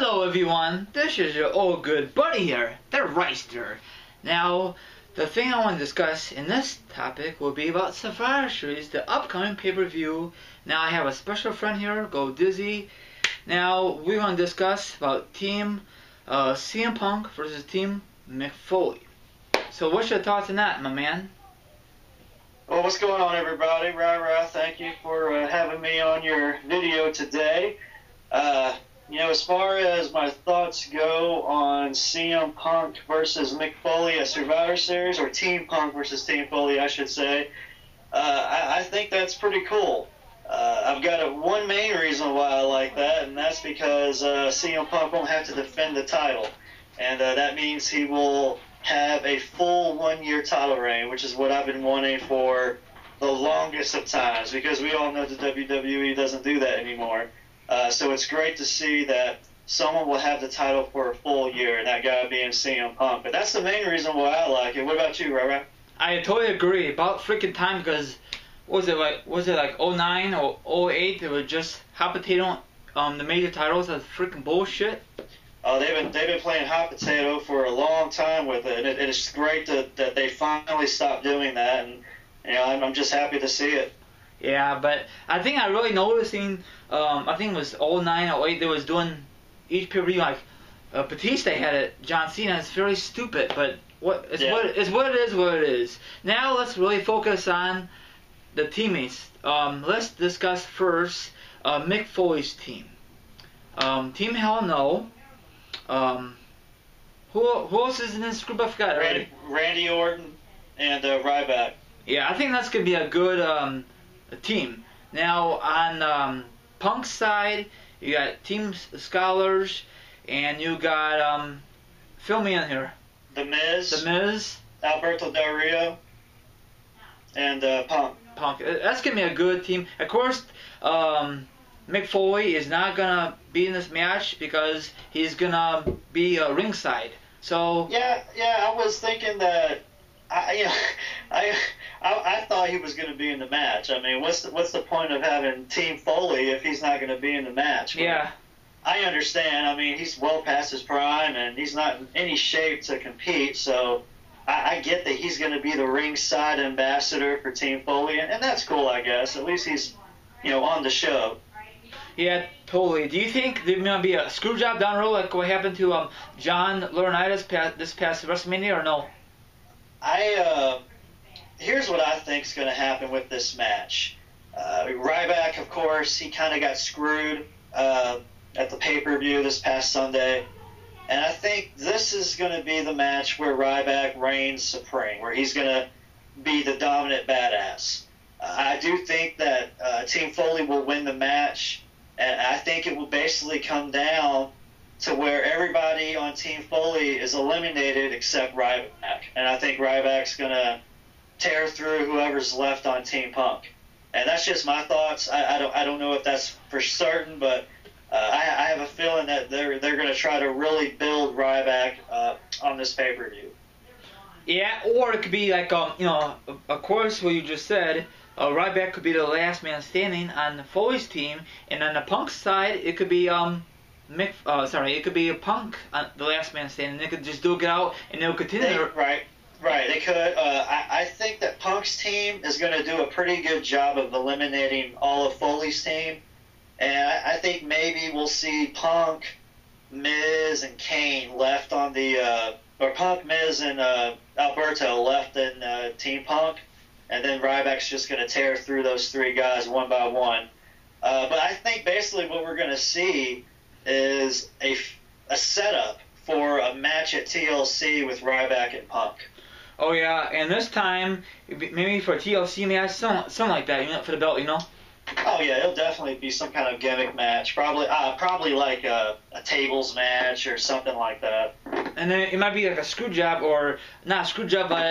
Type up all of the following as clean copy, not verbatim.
Hello everyone, this is your old good buddy here, the Reister. Now, the thing I want to discuss in this topic will be about Survivor Series, the upcoming pay-per-view. Now I have a special friend here, Go Dizzy. Now, we're going to discuss about Team CM Punk versus Team Mick Foley. So what's your thoughts on that, my man? Well, what's going on, everybody? Rah-rah, thank you for having me on your video today. You know, as far as my thoughts go on CM Punk versus Mick Foley at Survivor Series, or Team Punk versus Team Foley, I should say, I think that's pretty cool. I've got one main reason why I like that, and that's because CM Punk won't have to defend the title. And that means he will have a full 1-year title reign, which is what I've been wanting for the longest of times, because we all know the WWE doesn't do that anymore. So it's great to see that someone will have the title for a full year, and that guy being CM Punk. But that's the main reason why I like it. What about you, Ray? I totally agree. About freaking time, because was it like 09 or 08? They were just hot potato the major titles. That's freaking bullshit. Oh, they've been playing hot potato for a long time with it, and it's great that they finally stopped doing that. And you know, I'm just happy to see it. Yeah, but I think I really noticing, I think it was 09 or 08, they was doing each pay-per-view, like, Batista had it, John Cena. It's very stupid, but what it is. Now let's really focus on the teammates. Let's discuss first Mick Foley's team. Team Hell No. Who else is in this group? I forgot already. Randy Orton and Ryback. Yeah, I think that's going to be a good team. Now, on Punk's side, you got Team Scholars, and you got, fill me in here. The Miz. Alberto Del Rio. And Punk. That's going to be a good team. Of course, Mick Foley is not going to be in this match because he's going to be ringside. So Yeah, I was thinking that I thought he was going to be in the match. I mean, what's the point of having Team Foley if he's not going to be in the match? But yeah. I understand. I mean, he's well past his prime, and he's not in any shape to compete. So I get that he's going to be the ringside ambassador for Team Foley, and that's cool, I guess. At least he's, on the show. Yeah, totally. Do you think there's going to be a screw job down the road like what happened to John Laurinaitis this past WrestleMania, or no? Here's what I think is going to happen with this match. Ryback, of course, he kind of got screwed at the pay-per-view this past Sunday. And I think this is going to be the match where Ryback reigns supreme, where he's going to be the dominant badass. I do think that Team Foley will win the match, and I think it will basically come down to where everybody on Team Foley is eliminated except Ryback. And I think Ryback's going to tear through whoever's left on Team Punk. And that's just my thoughts. I don't know if that's for certain, but I have a feeling that they're going to try to really build Ryback on this pay-per-view. Yeah, or it could be like, of course, what you just said, Ryback could be the last man standing on the Foley's team, and on the Punk side, it could be it could be a Punk on the last man standing. They could just duke it out, and they'll continue. Right. They could. I think that Punk's team is going to do a pretty good job of eliminating all of Foley's team, and I think maybe we'll see Punk, Miz, and Kane left on the, or Punk, Miz, and Alberto left in Team Punk, and then Ryback's just going to tear through those three guys one by one. But I think basically what we're going to see is a setup for a match at TLC with Ryback and Punk. Oh yeah, and this time maybe for a TLC match, something like that, for the belt, Oh yeah, it'll definitely be some kind of gimmick match, probably like a tables match or something like that. And then it might be like a screw job, or not a screw job, but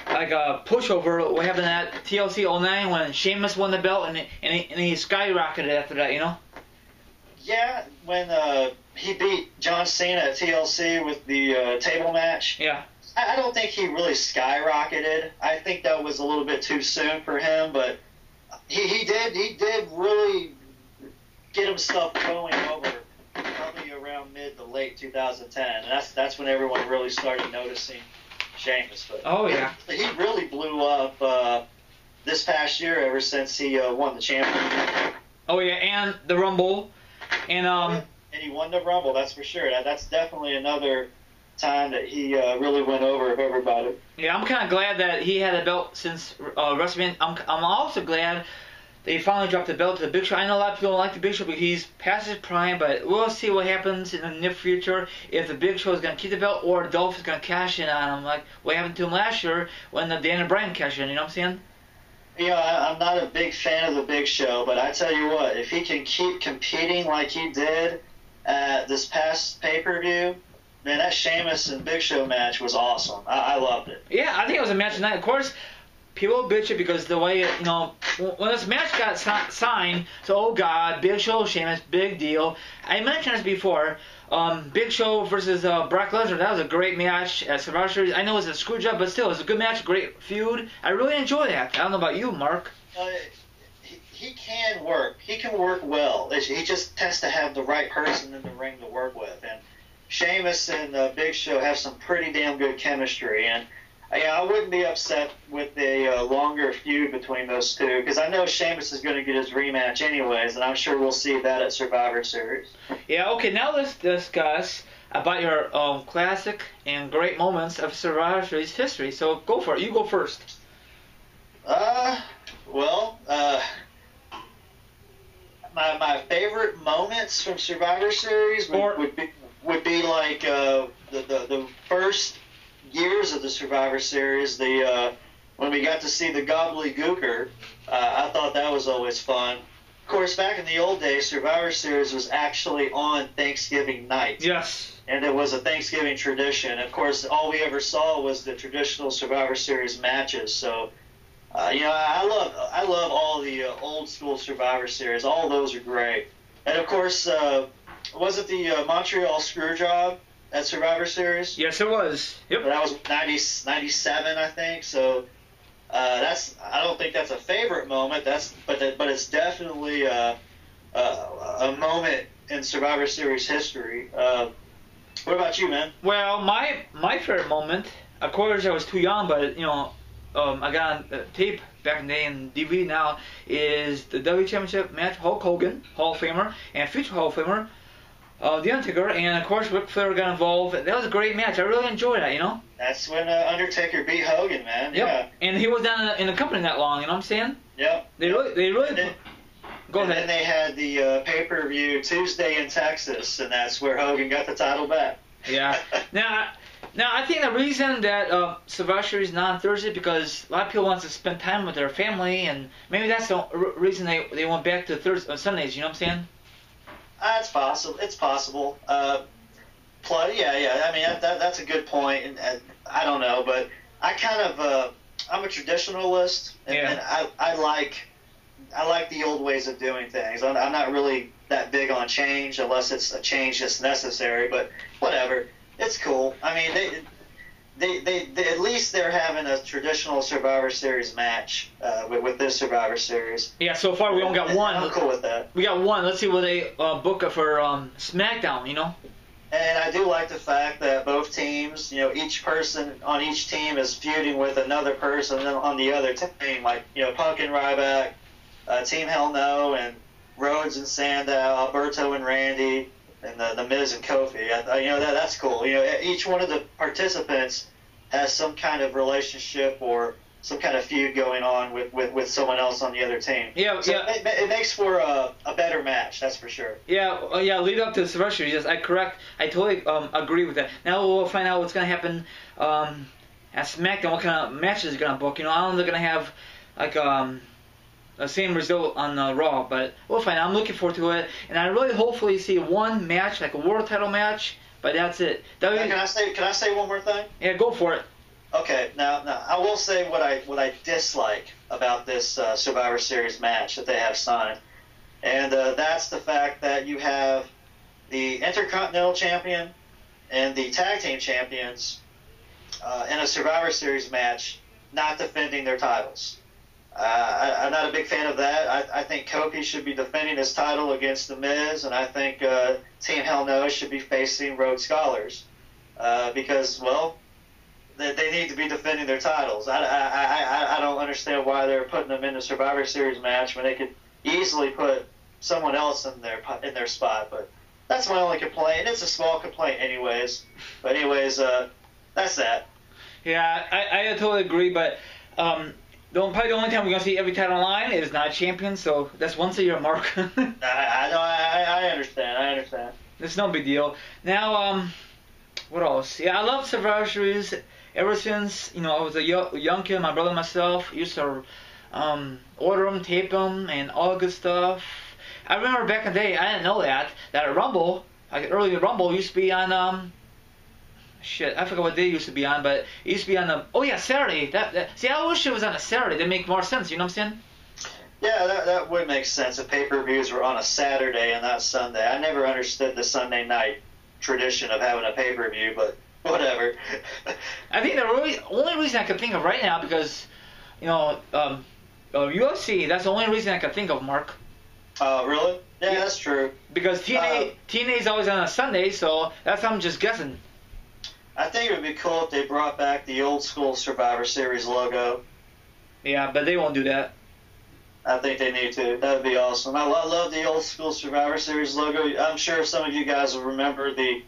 like a pushover. What happened at TLC 09 when Sheamus won the belt and he skyrocketed after that, Yeah, when he beat John Cena at TLC with the table match. Yeah. I don't think he really skyrocketed. I think that was a little bit too soon for him, but he did really get himself going over probably around around mid to late 2010, and that's when everyone really started noticing Sheamus. But Oh yeah. he really blew up this past year ever since he won the championship. Oh yeah, and the Rumble, and And he won the Rumble, that's for sure. That's definitely another time that he really went over of everybody. yeah, I'm kind of glad that he had a belt since WrestleMania. I'm also glad they finally dropped the belt to the Big Show. I know a lot of people don't like the Big Show because he's past his prime, but we'll see what happens in the near future if the Big Show is going to keep the belt or Dolph is going to cash in on him, like what happened to him last year when the Daniel Bryan cashed in. You know what I'm saying? You know, I'm not a big fan of the Big Show, but I tell you what, if he can keep competing like he did at this past pay-per-view, man, that Sheamus and Big Show match was awesome. I loved it. Yeah, I think it was a match tonight. Of course, people bitch it because the way, when this match got signed, so, oh God, Big Show, Sheamus, big deal. I mentioned this before. Big Show versus Brock Lesnar, that was a great match at Survivor Series. I know it was a screw job, but still, it was a good match, great feud. I really enjoyed that. I don't know about you, Mark. He can work. He can work well. He just tends to have the right person in the ring to work with. And Sheamus and Big Show have some pretty damn good chemistry. And I wouldn't be upset with a longer feud between those two because I know Sheamus is going to get his rematch anyways, and I'm sure we'll see that at Survivor Series. Yeah, okay, now let's discuss about your classic and great moments of Survivor Series history. So go for it. You go first. My favorite moments from Survivor Series would be like the first years of the Survivor Series, when we got to see the gobbledygooker. I thought that was always fun. Of course, back in the old days, Survivor Series was actually on Thanksgiving night. Yes. And it was a Thanksgiving tradition. Of course, all we ever saw was the traditional Survivor Series matches. So, I love all the old school Survivor Series. All those are great. And of course, was it the Montreal Screwjob at Survivor Series? Yes, it was. Yep. That was 97, I think. So I don't think that's a favorite moment. But it's definitely a moment in Survivor Series history. What about you, man? Well, my favorite moment, of course, I was too young, but I got on tape back in the day and DVD now, is the W Championship match. Hulk Hogan, Hall of Famer, and future Hall of Famer, The Undertaker, and of course Ric Flair got involved. That was a great match. I really enjoyed that. That's when Undertaker beat Hogan, man. Yep. Yeah. And he was down in the company that long. You know what I'm saying? Yep. They really. Go ahead. And then they had the pay-per-view Tuesday in Texas, and that's where Hogan got the title back. Yeah. Now, I think the reason that Survivor Series is not on Thursday because a lot of people want to spend time with their family, and maybe that's the reason they went back to Sundays. You know what I'm saying? It's possible. It's possible. Yeah. I mean, that's a good point, and I don't know, but I kind of I'm a traditionalist, and I like the old ways of doing things. I'm not really that big on change unless it's a change that's necessary, but whatever. It's cool. I mean, they at least they're having a traditional Survivor Series match with this Survivor Series. Yeah, so far we only got one. I'm cool with that. We got one. Let's see what they book for SmackDown, And I do like the fact that both teams, each person on each team is feuding with another person on the other team, like, Punk and Ryback, Team Hell No, and Rhodes and Sandow, Alberto and Randy, and the Miz and Kofi. That's cool. Each one of the participants has some kind of relationship or some kind of feud going on with someone else on the other team. Yeah, so yeah. It makes for a better match, that's for sure. Yeah, lead up to the Survivor Series. Yes, I totally agree with that. Now we'll find out what's going to happen at SmackDown, what kind of matches they're going to book. I don't know if they're going to have like the same result on Raw, but we'll find out. I'm looking forward to it, and I really hopefully see one match, like a world title match, but that's it. Can I say one more thing? Yeah, go for it. Okay, now I will say what I dislike about this Survivor Series match that they have signed, and that's the fact that you have the Intercontinental Champion and the Tag Team Champions in a Survivor Series match not defending their titles. I'm not a big fan of that. I think Kofi should be defending his title against The Miz, and I think Team Hell No should be facing Rhodes Scholars because, well, they need to be defending their titles. I don't understand why they're putting them in the Survivor Series match when they could easily put someone else in their spot. But that's my only complaint. It's a small complaint anyways. But anyways, that's that. Yeah, I totally agree, but probably the only time we're going to see every title line is not champion, so that's once a year, Mark. I understand. It's no big deal. Now, what else? Yeah, I love Survivor Series ever since, I was a young kid. My brother and myself used to order them, tape them, and all the good stuff. I remember back in the day, I didn't know that a Rumble, like early Rumble, used to be on, I forgot what day it used to be on, but it used to be on Saturday. See, I wish it was on a Saturday. That'd make more sense, you know what I'm saying? Yeah, that would make sense if pay-per-views were on a Saturday and not Sunday. I never understood the Sunday night tradition of having a pay-per-view, but whatever. I think the only reason I can think of right now, because, UFC, that's the only reason I can think of, Mark. Really? Yeah, that's true. Because TNA's always on a Sunday, so that's I'm just guessing. I think it would be cool if they brought back the old school Survivor Series logo. Yeah, but they won't do that. I think they need to. That would be awesome. I love the old school Survivor Series logo. I'm sure some of you guys will remember the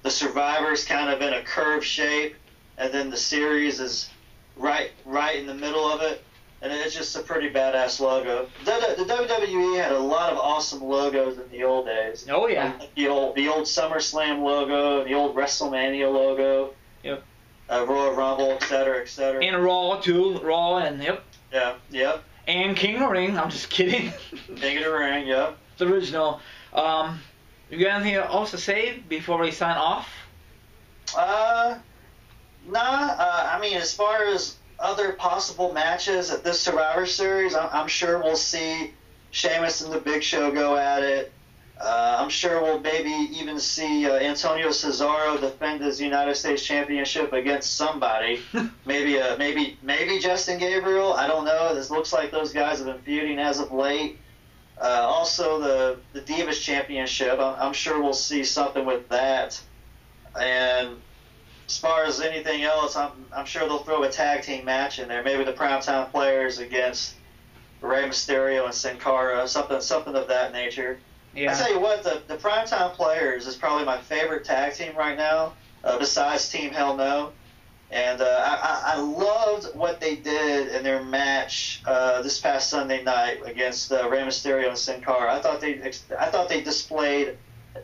Survivors kind of in a curved shape, and then the series is right in the middle of it. And it's just a pretty badass logo. The WWE had a lot of awesome logos in the old days. Oh yeah. Like the old SummerSlam logo, the old WrestleMania logo. Yep. Royal Rumble, etc., etc. And Raw too. Raw and yep. Yeah. Yep. And King of the Ring. I'm just kidding. King of the Ring. Yep. The original. You got anything else to say before we sign off? Nah. I mean, as far as other possible matches at this Survivor Series, I'm sure we'll see Sheamus and the Big Show go at it. I'm sure we'll maybe even see Antonio Cesaro defend his United States Championship against somebody. maybe Justin Gabriel. I don't know. This looks like those guys have been feuding as of late. Also, the Divas Championship. I'm sure we'll see something with that. And as far as anything else, I'm sure they'll throw a tag team match in there. Maybe the Primetime Players against Rey Mysterio and Sin Cara, something of that nature. Yeah. I tell you what, the Primetime Players is probably my favorite tag team right now, besides Team Hell No. And I loved what they did in their match this past Sunday night against Rey Mysterio and Sin Cara. I thought they displayed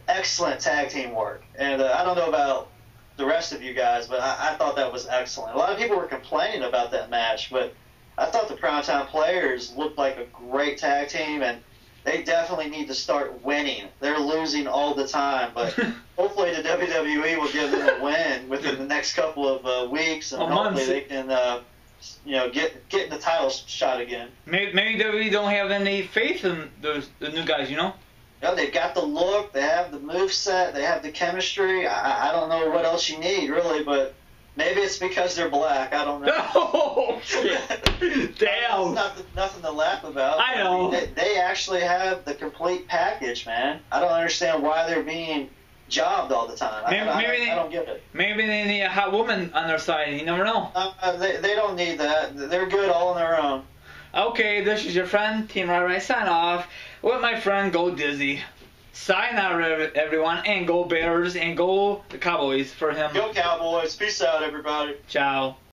excellent tag team work. And I don't know about the rest of you guys, but I thought that was excellent. A lot of people were complaining about that match, but I thought the Primetime Players looked like a great tag team, and they definitely need to start winning. They're losing all the time, but hopefully the WWE will give them a win within the next couple of weeks, and hopefully they can get in the title shot again. Maybe WWE don't have any faith in the new guys, They've got the look, they have the moveset, they have the chemistry. I don't know what else you need, really, but maybe it's because they're black. I don't know. Oh, shit. Damn. It's nothing to laugh about. I know. They actually have the complete package, man. I don't understand why they're being jobbed all the time. I don't get it. Maybe they need a hot woman on their side. You never know. They don't need that. They're good all on their own. Okay, this is your friend, Team Right sign off with my friend Go Dizzy. Sign out, everyone, and go Bears, and go the Cowboys for him. Go Cowboys. Peace out, everybody. Ciao.